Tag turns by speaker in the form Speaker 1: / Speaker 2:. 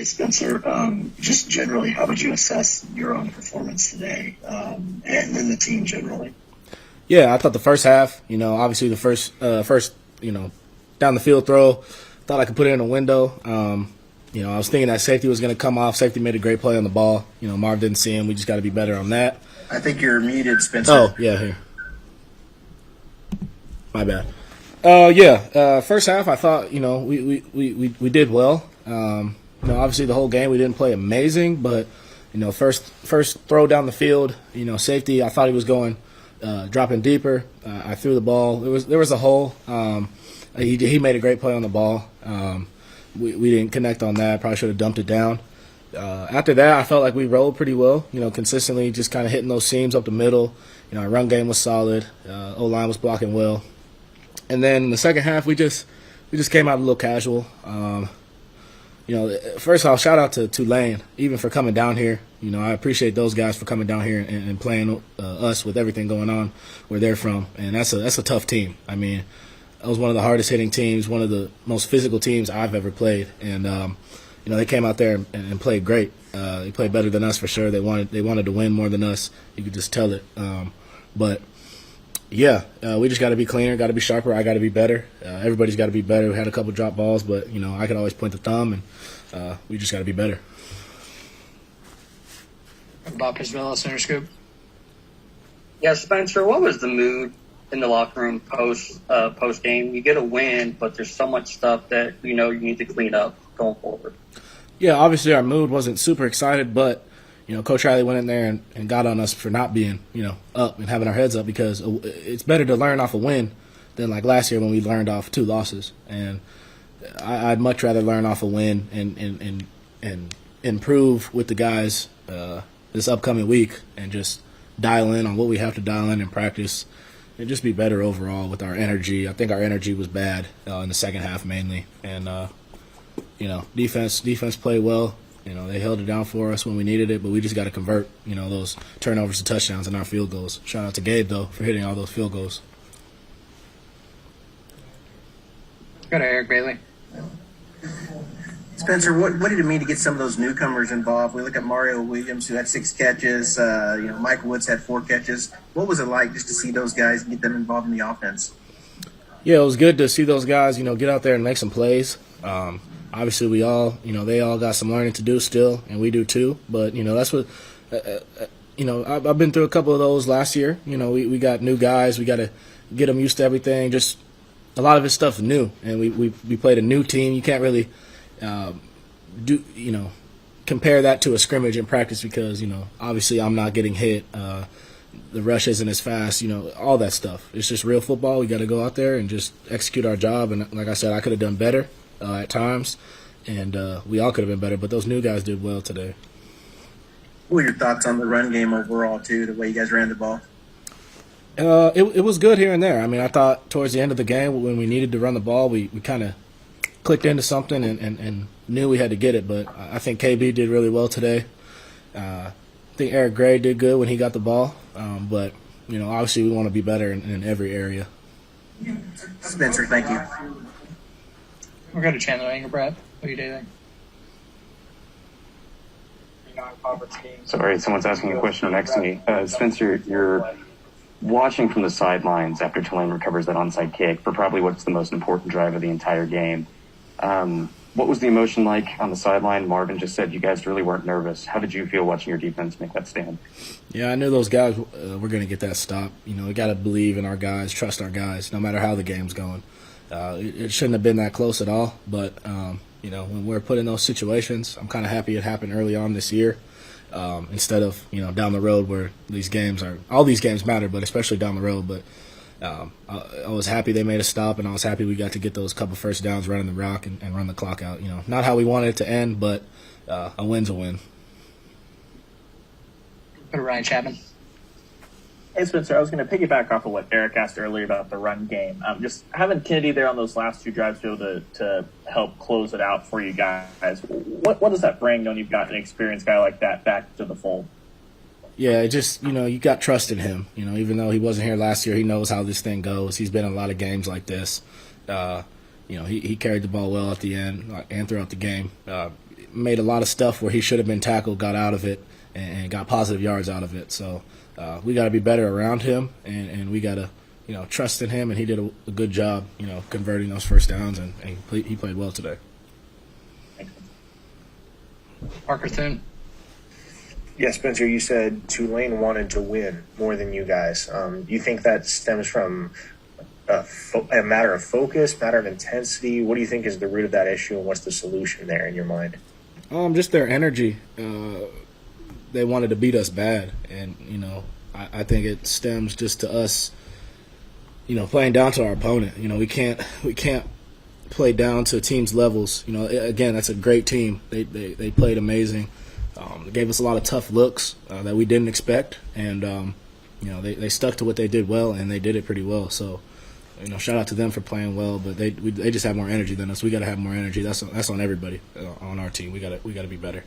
Speaker 1: Spencer, just generally, how would you assess your own performance today, and then the team generally?
Speaker 2: Yeah, I thought the first half, obviously the first, down the field throw, thought I could put it in a window. I was thinking that safety was going to come off. Safety made a great play on the ball. Marv didn't see him. We just got to be better on that.
Speaker 3: I think you're muted, Spencer.
Speaker 2: Oh, yeah, here. My bad. First half I thought, we did well. Obviously the whole game we didn't play amazing, but, first throw down the field, safety, I thought he was going dropping deeper. I threw the ball. There was a hole. He made a great play on the ball. We didn't connect on that. Probably should have dumped it down. After that, I felt like we rolled pretty well, consistently just kind of hitting those seams up the middle. Our run game was solid. O-line was blocking well. And then in the second half, we just came out a little casual. First off, shout out to Tulane, even for coming down here. I appreciate those guys for coming down here and playing us with everything going on where they're from. And that's a tough team. I mean, that was one of the hardest hitting teams, one of the most physical teams I've ever played. And they came out there and played great. They played better than us for sure. They wanted to win more than us. You could just tell it. We just got to be cleaner, got to be sharper. I got to be better. Everybody's got to be better. We had a couple drop balls, but I could always point the thumb, and we just got to be better.
Speaker 4: Bob Pisvella, Center Scoop.
Speaker 5: Yeah, Spencer, what was the mood in the locker room post game? You get a win, but there's so much stuff that you need to clean up going forward.
Speaker 2: Yeah, obviously our mood wasn't super excited, but Coach Riley went in there and got on us for not being up and having our heads up, because it's better to learn off a win than like last year when we learned off 2 losses. And I'd much rather learn off a win and improve with the guys this upcoming week and just dial in on what we have to dial in practice and just be better overall with our energy. I think our energy was bad in the second half mainly. And, defense played well. They held it down for us when we needed it, but we just got to convert, those turnovers to touchdowns and our field goals. Shout out to Gabe, though, for hitting all those field goals.
Speaker 4: Go to Eric Bailey.
Speaker 3: Spencer, what did it mean to get some of those newcomers involved? We look at Mario Williams, who had 6 catches. Mike Woods had 4 catches. What was it like just to see those guys and get them involved in the offense?
Speaker 2: Yeah, it was good to see those guys, get out there and make some plays. Obviously, we all, they all got some learning to do still, and we do too. But, that's what, I've been through a couple of those last year. We got new guys. We got to get them used to everything. Just a lot of his stuff is new, and we played a new team. You can't really compare that to a scrimmage in practice because, obviously I'm not getting hit. The rush isn't as fast, all that stuff. It's just real football. We got to go out there and just execute our job. And like I said, I could have done better at times, and we all could have been better, but those new guys did well today.
Speaker 3: What were your thoughts on the run game overall, too, the way you guys ran the ball?
Speaker 2: It was good here and there. I mean, I thought towards the end of the game when we needed to run the ball, we kind of clicked into something and knew we had to get it, but I think KB did really well today. I think Eric Gray did good when he got the ball, but, obviously we want to be better in every area.
Speaker 3: Spencer, thank you.
Speaker 4: We'll go to Chandler Anger, Brad. What do you think?
Speaker 6: Sorry, someone's asking a question next to me. Spencer, you're watching from the sidelines after Tulane recovers that onside kick for probably what's the most important drive of the entire game. What was the emotion like on the sideline? Marvin just said you guys really weren't nervous. How did you feel watching your defense make that stand?
Speaker 2: Yeah, I knew those guys were going to get that stop. We got to believe in our guys, trust our guys, no matter how the game's going. It shouldn't have been that close at all, but, when we're put in those situations, I'm kind of happy it happened early on this year instead of, down the road where all these games matter, but especially down the road. But I was happy they made a stop, and I was happy we got to get those couple first downs running the rock and run the clock out. Not how we wanted it to end, but a win's a win.
Speaker 4: Go to Ryan Chapman.
Speaker 7: Hey, Spencer, I was going to piggyback off of what Eric asked earlier about the run game. Just having Kennedy there on those last 2 drives to be able to help close it out for you guys, what does that bring knowing you've got an experienced guy like that back to the fold?
Speaker 2: Yeah, it just, you got trust in him. Even though he wasn't here last year, he knows how this thing goes. He's been in a lot of games like this. He carried the ball well at the end and throughout the game. made a lot of stuff where he should have been tackled, got out of it, and got positive yards out of it. So we got to be better around him, and we got to trust in him. And he did a good job, converting those first downs, and he played well today.
Speaker 4: Parker Thune.
Speaker 8: Yeah, Spencer, you said Tulane wanted to win more than you guys. Do you think that stems from a matter of focus, matter of intensity? What do you think is the root of that issue, and what's the solution there in your mind?
Speaker 2: Just their energy. They wanted to beat us bad, and I think it stems just to us, playing down to our opponent. We can't play down to teams' levels. Again, that's a great team. They played amazing. They gave us a lot of tough looks that we didn't expect, and they stuck to what they did well, and they did it pretty well. So, shout out to them for playing well. But they just have more energy than us. We got to have more energy. That's on everybody on our team. We got to be better.